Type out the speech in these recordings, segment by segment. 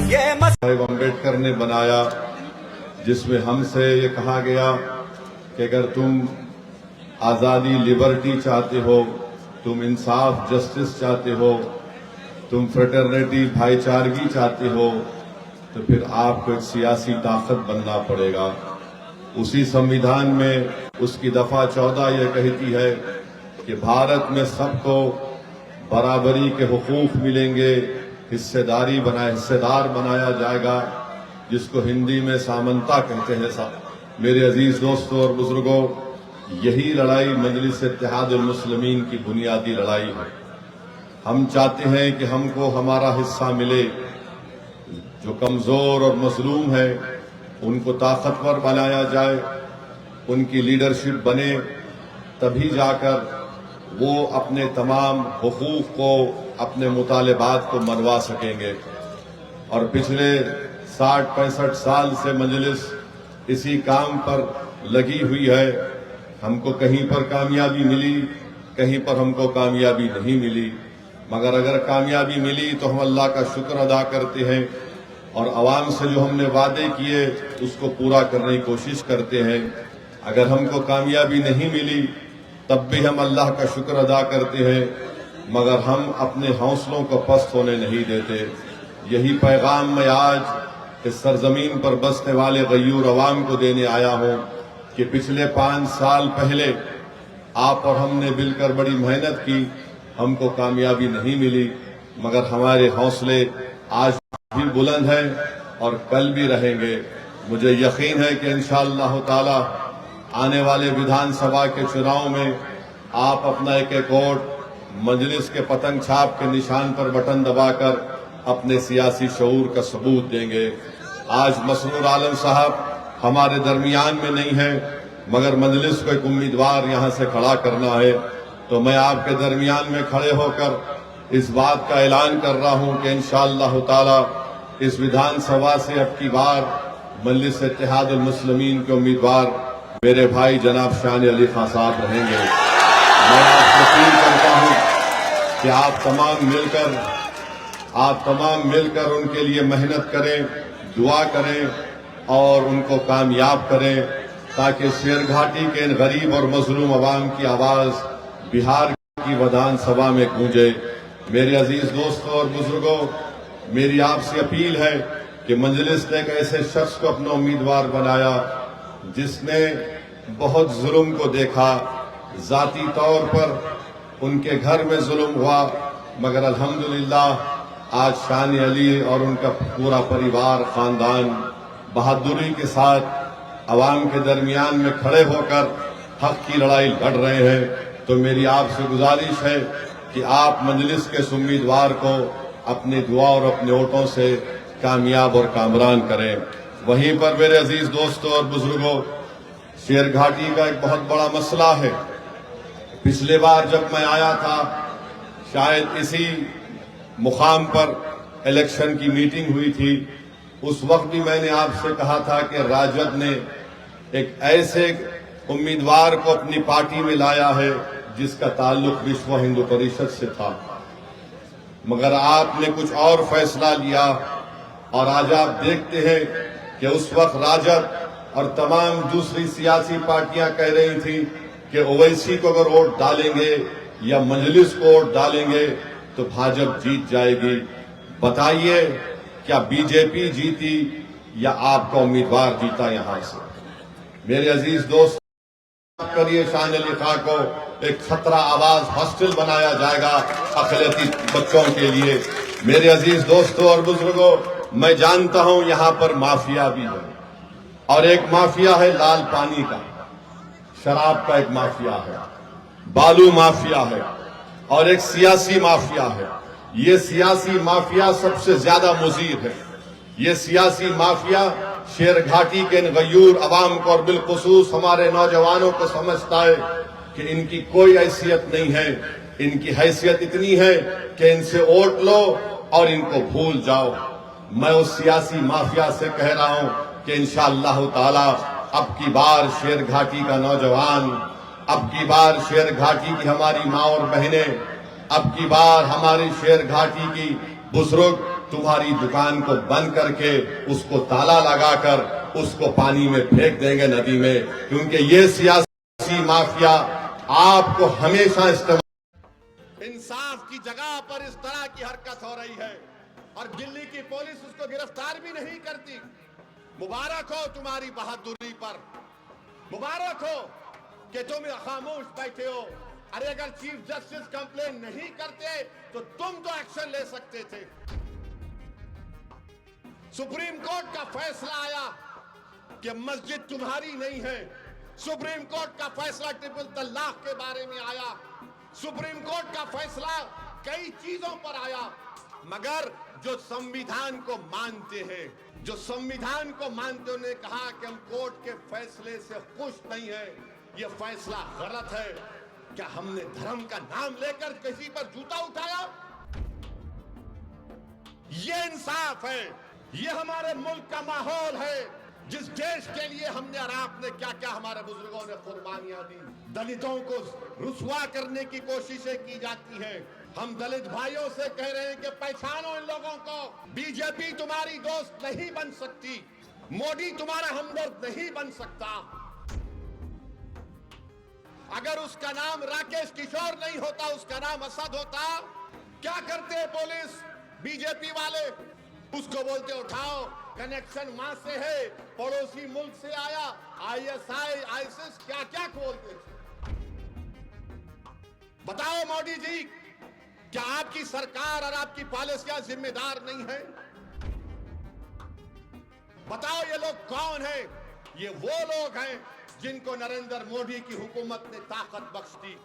साहिब अम्बेडकर ने बनाया, जिसमें हमसे ये कहा गया कि अगर तुम आज़ादी लिबर्टी चाहते हो, तुम इंसाफ जस्टिस चाहते हो, तुम फ्रेटर्निटी भाईचारगी चाहते हो, तो फिर आपको एक सियासी ताकत बनना पड़ेगा। उसी संविधान में उसकी दफा 14 ये कहती है कि भारत में सबको बराबरी के हुकूक मिलेंगे, हिस्सेदार बनाया जाएगा, जिसको हिंदी में सामंता कहते हैं। मेरे अजीज दोस्तों और बुजुर्गों, यही लड़ाई मजलिस इत्तेहादुल मुस्लिमीन की बुनियादी लड़ाई है। हम चाहते हैं कि हमको हमारा हिस्सा मिले। जो कमजोर और मजलूम है उनको ताकतवर बनाया जाए, उनकी लीडरशिप बने, तभी जाकर वो अपने तमाम हुकूक को, अपने मुतालिबात को मनवा सकेंगे। और पिछले 60-65 साल से मजलिस इसी काम पर लगी हुई है। हमको कहीं पर कामयाबी मिली, कहीं पर हमको कामयाबी नहीं मिली, मगर अगर कामयाबी मिली तो हम अल्लाह का शुक्र अदा करते हैं और अवाम से जो हमने वादे किए उसको पूरा करने की कोशिश करते हैं। अगर हमको कामयाबी नहीं मिली तब भी हम अल्लाह का शुक्र अदा करते हैं, मगर हम अपने हौसलों को पस्त होने नहीं देते। यही पैगाम मैं आज इस सरजमीन पर बसने वाले गयूर अवाम को देने आया हूं कि पिछले 5 साल पहले आप और हमने मिलकर बड़ी मेहनत की, हमको कामयाबी नहीं मिली, मगर हमारे हौसले आज भी बुलंद हैं और कल भी रहेंगे। मुझे यकीन है कि इंशाअल्लाह ताला आने वाले विधानसभा के चुनाव में आप अपना एक वोट मजलिस के पतंग छाप के निशान पर बटन दबाकर अपने सियासी शऊर का सबूत देंगे। आज मसरूर आलम साहब हमारे दरमियान में नहीं है, मगर मजलिस को एक उम्मीदवार यहां से खड़ा करना है, तो मैं आपके दरमियान में खड़े होकर इस बात का ऐलान कर रहा हूं कि इंशाअल्लाह ताला इस विधानसभा से अब की बार मजलिस इत्तेहादुल मुस्लिमीन के उम्मीदवार मेरे भाई जनाब शान अली खान साहब रहेंगे। मैं आपसे अपील करता हूं कि आप तमाम मिलकर उनके लिए मेहनत करें, दुआ करें और उनको कामयाब करें, ताकि शेरघाटी के इन गरीब और मजलूम अवाम की आवाज बिहार की विधानसभा में गूंजे। मेरे अजीज दोस्तों और बुजुर्गों, मेरी आपसे अपील है कि मजलिस ने एक ऐसे शख्स को अपना उम्मीदवार बनाया जिसने बहुत जुल्म को देखा। जाती तौर पर उनके घर में जुल्म हुआ, मगर अल्हम्दुलिल्लाह आज शान अली और उनका पूरा परिवार, खानदान बहादुरी के साथ अवाम के दरमियान में खड़े होकर हक की लड़ाई लड़ रहे हैं। तो मेरी आपसे गुजारिश है कि आप मजलिस के उम्मीदवार को अपनी दुआ और अपने वोटों से कामयाब और कामरान करें। वहीं पर मेरे अजीज दोस्तों और बुजुर्गों, शेरघाटी का एक बहुत बड़ा मसला है। पिछले बार जब मैं आया था, शायद इसी मुकाम पर इलेक्शन की मीटिंग हुई थी, उस वक्त भी मैंने आपसे कहा था कि राजद ने एक ऐसे उम्मीदवार को अपनी पार्टी में लाया है जिसका ताल्लुक विश्व हिंदू परिषद से था, मगर आपने कुछ और फैसला लिया। और आज आप देखते हैं कि उस वक्त राजद और तमाम दूसरी सियासी पार्टियां कह रही थी कि ओवैसी को अगर वोट डालेंगे या मजलिस को वोट डालेंगे तो भाजपा जीत जाएगी। बताइए, क्या बीजेपी जीती या आपका उम्मीदवार जीता? यहां से मेरे अजीज दोस्त करिए, शान अली खां को एक खतरा आवाज हॉस्टल बनाया जाएगा अक़लियती बच्चों के लिए। मेरे अजीज दोस्तों और बुजुर्गों, मैं जानता हूं यहां पर माफिया भी है, और एक माफिया है लाल पानी का, शराब का एक माफिया है, बालू माफिया है, और एक सियासी माफिया है। ये सियासी माफिया सबसे ज्यादा मुज़ीर है। ये सियासी माफिया शेरघाटी के इन गयूर अवाम को और बिलखुसूस हमारे नौजवानों को समझता है कि इनकी कोई हैसियत नहीं है। इनकी हैसियत इतनी है कि इनसे वोट लो और इनको भूल जाओ। मैं उस सियासी माफिया से कह रहा हूं कि इंशाअल्लाह ताला अब की बार शेरघाटी का नौजवान, अब की बार शेरघाटी की हमारी माँ और बहनें, अब की बार हमारी शेरघाटी की बुजुर्ग तुम्हारी दुकान को बंद करके उसको ताला लगाकर उसको पानी में फेंक देंगे, नदी में, क्योंकि ये सियासी माफिया आपको हमेशा इस्तेमाल। इंसाफ की जगह पर इस तरह की हरकत हो रही है और दिल्ली की पुलिस उसको गिरफ्तार भी नहीं करती। मुबारक हो तुम्हारी बहादुरी पर, मुबारक हो कि तुम खामोश बैठे हो। अरे अगर चीफ जस्टिस कंप्लेन नहीं करते तो तुम तो एक्शन ले सकते थे। सुप्रीम कोर्ट का फैसला आया कि मस्जिद तुम्हारी नहीं है। सुप्रीम कोर्ट का फैसला ट्रिपल तलाक के बारे में आया। सुप्रीम कोर्ट का फैसला कई चीजों पर आया, मगर जो संविधान को मानते हैं, जो संविधान को मानते, उन्होंने कहा कि हम कोर्ट के फैसले से खुश नहीं है, ये फैसला गलत है। क्या हमने धर्म का नाम लेकर किसी पर जूता उठाया? ये इंसाफ है, ये हमारे मुल्क का माहौल है, जिस देश के लिए हमने और आपने क्या क्या हमारे बुजुर्गों ने कुर्बानियां दी। दलितों को रुसवा करने की कोशिशें की जाती हैं। हम दलित भाइयों से कह रहे हैं कि पहचानो इन लोगों को। बीजेपी तुम्हारी दोस्त नहीं बन सकती, मोदी तुम्हारा हमदर्द नहीं बन सकता। अगर उसका नाम राकेश किशोर नहीं होता, उसका नाम असद होता, क्या करते पुलिस बीजेपी वाले? उसको बोलते उठाओ, कनेक्शन वहां से है, पड़ोसी मुल्क से आया, आईएसआई आईसिस क्या क्या खोलते थे। बताओ मोदी जी, क्या आपकी सरकार और आपकी पॉलिसियां जिम्मेदार नहीं है? बताओ ये लोग कौन है? ये वो लोग हैं जिनको नरेंद्र मोदी की हुकूमत ने ताकत बख्श दी।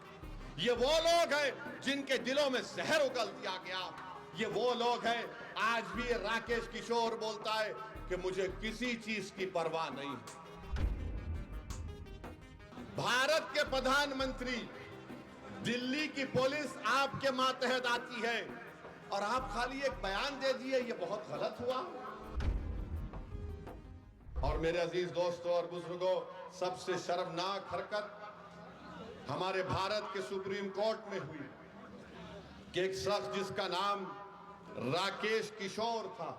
ये वो लोग हैं जिनके दिलों में जहर उगल दिया गया। ये वो लोग हैं, आज भी राकेश किशोर बोलता है कि मुझे किसी चीज की परवाह नहीं। भारत के प्रधानमंत्री, दिल्ली की पुलिस आपके मातहत आती है और आप खाली एक बयान दे दिए, ये बहुत गलत हुआ। और मेरे अजीज दोस्तों और बुजुर्गों, सबसे शर्मनाक हरकत हमारे भारत के सुप्रीम कोर्ट में हुई कि एक शख्स जिसका नाम राकेश किशोर था,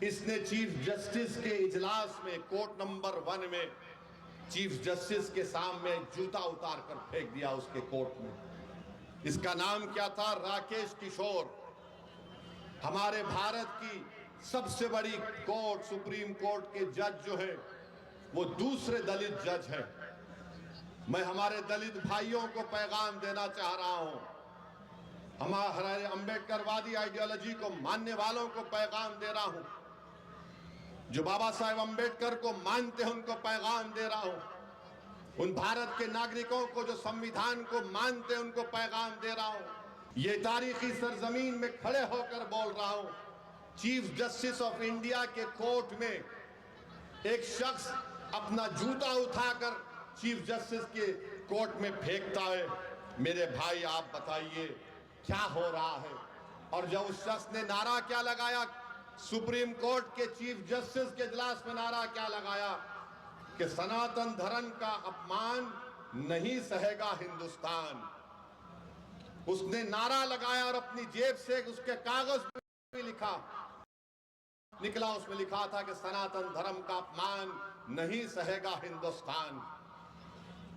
इसने चीफ जस्टिस के इजलास में कोर्ट नंबर 1 में चीफ जस्टिस के सामने जूता उतार कर फेंक दिया उसके कोर्ट में। इसका नाम क्या था? राकेश किशोर। हमारे भारत की सबसे बड़ी कोर्ट, सुप्रीम कोर्ट के जज जो है, वो दूसरे दलित जज है। मैं हमारे दलित भाइयों को पैगाम देना चाह रहा हूं, हमारे अंबेडकरवादी आइडियोलॉजी को मानने वालों को पैगाम दे रहा हूं, जो बाबा साहेब अंबेडकर को मानते हैं उनको पैगाम दे रहा हूं, उन भारत के नागरिकों को जो संविधान को मानते हैं उनको पैगाम दे रहा हूं। ये तारीखी सरजमीन में खड़े होकर बोल रहा हूं, चीफ जस्टिस ऑफ इंडिया के कोर्ट में एक शख्स अपना जूता उठाकर चीफ जस्टिस के कोर्ट में फेंकता है। मेरे भाई, आप बताइए क्या हो रहा है? और जब उस शख्स ने नारा क्या लगाया, सुप्रीम कोर्ट के चीफ जस्टिस के इजलास में नारा क्या लगाया कि सनातन धर्म का अपमान नहीं सहेगा हिंदुस्तान। उसने नारा लगाया और अपनी जेब से उसके कागज पे लिखा निकला, उसमें लिखा था कि सनातन धर्म का अपमान नहीं सहेगा हिंदुस्तान।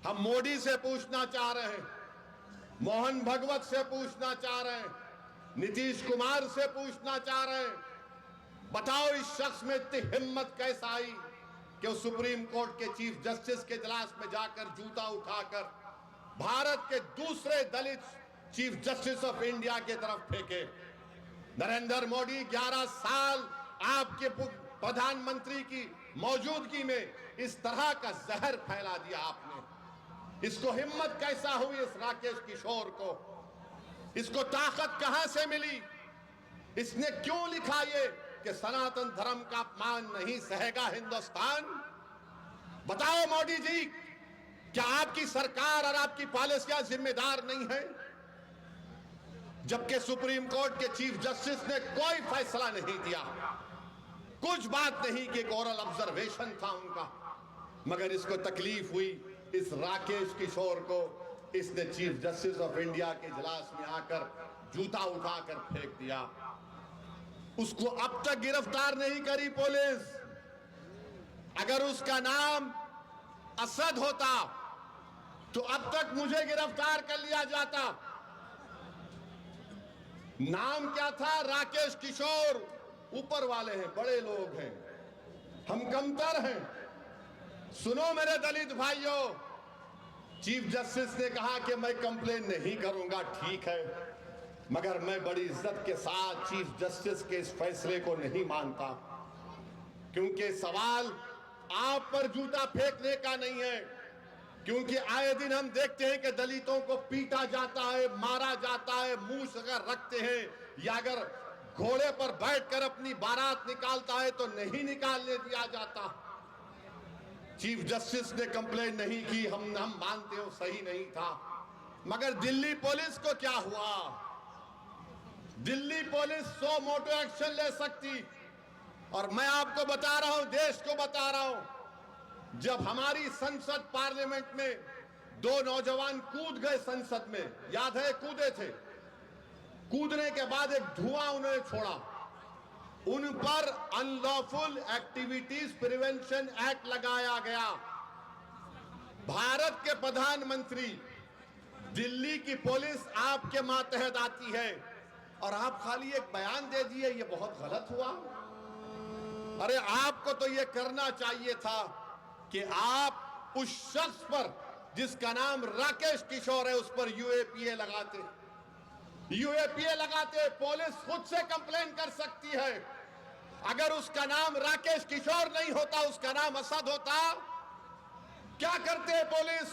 हम मोदी से पूछना चाह रहे हैं, मोहन भगवत से पूछना चाह रहे हैं, नीतीश कुमार से पूछना चाह रहे हैं, बताओ इस शख्स में इतनी हिम्मत कैसे आई कि वो सुप्रीम कोर्ट के चीफ जस्टिस के इजलास में जाकर जूता उठाकर भारत के दूसरे दलित चीफ जस्टिस ऑफ इंडिया की तरफ फेंके। नरेंद्र मोदी, 11 साल आपके प्रधानमंत्री की मौजूदगी में इस तरह का जहर फैला दिया आपने। इसको हिम्मत कैसा हुई इस राकेश किशोर को? इसको ताकत कहां से मिली? इसने क्यों लिखा ये कि सनातन धर्म का अपमान नहीं सहेगा हिंदुस्तान? बताओ मोदी जी, क्या आपकी सरकार और आपकी पॉलिसियां जिम्मेदार नहीं है? जबकि सुप्रीम कोर्ट के चीफ जस्टिस ने कोई फैसला नहीं दिया, कुछ बात नहीं कि ओरल ऑब्जर्वेशन था उनका, मगर इसको तकलीफ हुई इस राकेश किशोर को। इसने चीफ जस्टिस ऑफ इंडिया के इजलास में आकर जूता उठाकर फेंक दिया। उसको अब तक गिरफ्तार नहीं करी पुलिस। अगर उसका नाम असद होता तो अब तक मुझे गिरफ्तार कर लिया जाता। नाम क्या था? राकेश किशोर। ऊपर वाले हैं, बड़े लोग हैं, हम कमतर हैं। सुनो मेरे दलित भाइयों, चीफ जस्टिस ने कहा कि मैं कंप्लेन नहीं करूंगा, ठीक है, मगर मैं बड़ी इज्जत के साथ चीफ जस्टिस के इस फैसले को नहीं मानता, क्योंकि सवाल आप पर जूता फेंकने का नहीं है। क्योंकि आए दिन हम देखते हैं कि दलितों को पीटा जाता है, मारा जाता है, मूंछ अगर रखते हैं या अगर घोड़े पर बैठकर अपनी बारात निकालता है तो नहीं निकालने दिया जाता। चीफ जस्टिस ने कंप्लेन नहीं की, हम मानते हो सही नहीं था। मगर दिल्ली पुलिस को क्या हुआ? दिल्ली पुलिस 100 मोटो एक्शन ले सकती। और मैं आपको बता रहा हूं, देश को बता रहा हूं, जब हमारी संसद पार्लियामेंट में 2 नौजवान कूद गए संसद में, याद है? कूदे थे। कूदने के बाद एक धुआं उन्होंने छोड़ा, उन पर अनलॉफुल एक्टिविटीज प्रिवेंशन एक्ट लगाया गया। भारत के प्रधानमंत्री, दिल्ली की पुलिस आपके मातहत आती है और आप खाली एक बयान दे दिए, ये बहुत गलत हुआ। अरे आपको तो ये करना चाहिए था कि आप उस शख्स पर जिसका नाम राकेश किशोर है उस पर यूएपीए लगाते। यूएपीए लगाते, पुलिस खुद से कंप्लेन कर सकती है। अगर उसका नाम राकेश किशोर नहीं होता, उसका नाम असद होता, क्या करते पुलिस?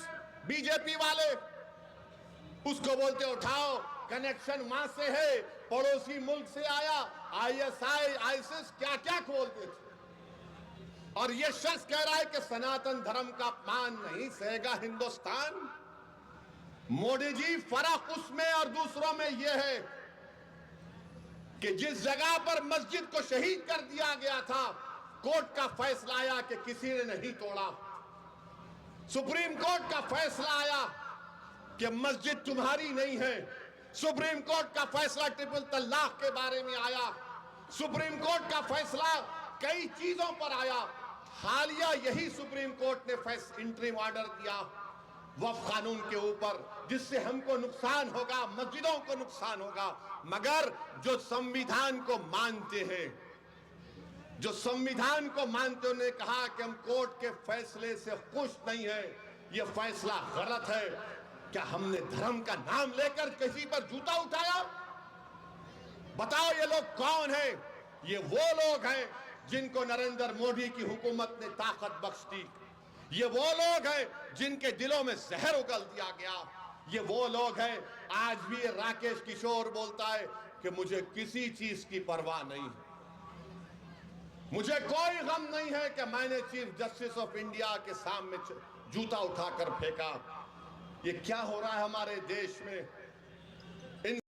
बीजेपी वाले उसको बोलते उठाओ, कनेक्शन वहां से है, पड़ोसी मुल्क से आया, आईएसआई, आईसिस, क्या क्या खोलते थे। और यह शख्स कह रहा है कि सनातन धर्म का अपमान नहीं सहेगा हिंदुस्तान। मोदी जी, फर्क उसमें और दूसरों में यह है कि जिस जगह पर मस्जिद को शहीद कर दिया गया था, कोर्ट का फैसला आया कि किसी ने नहीं तोड़ा। सुप्रीम कोर्ट का फैसला आया कि मस्जिद तुम्हारी नहीं है। सुप्रीम कोर्ट का फैसला ट्रिपल तलाक के बारे में आया। सुप्रीम कोर्ट का फैसला कई चीजों पर आया। हालिया यही सुप्रीम कोर्ट ने इंटरिम ऑर्डर दिया वक्फ कानून के ऊपर, जिससे हमको नुकसान होगा, मस्जिदों को नुकसान होगा। मगर जो संविधान को मानते हैं, जो संविधान को मानते, उन्होंने कहा कि हम कोर्ट के फैसले से खुश नहीं है, यह फैसला गलत है। क्या हमने धर्म का नाम लेकर किसी पर जूता उठाया? बताओ ये लोग कौन है? ये वो लोग हैं जिनको नरेंद्र मोदी की हुकूमत ने ताकत बख्श दी। ये वो लोग हैं जिनके दिलों में जहर उगल दिया गया। ये वो लोग हैं, आज भी राकेश किशोर बोलता है कि मुझे किसी चीज की परवाह नहीं है, मुझे कोई गम नहीं है कि मैंने चीफ जस्टिस ऑफ इंडिया के सामने जूता उठाकर फेंका। ये क्या हो रहा है हमारे देश में?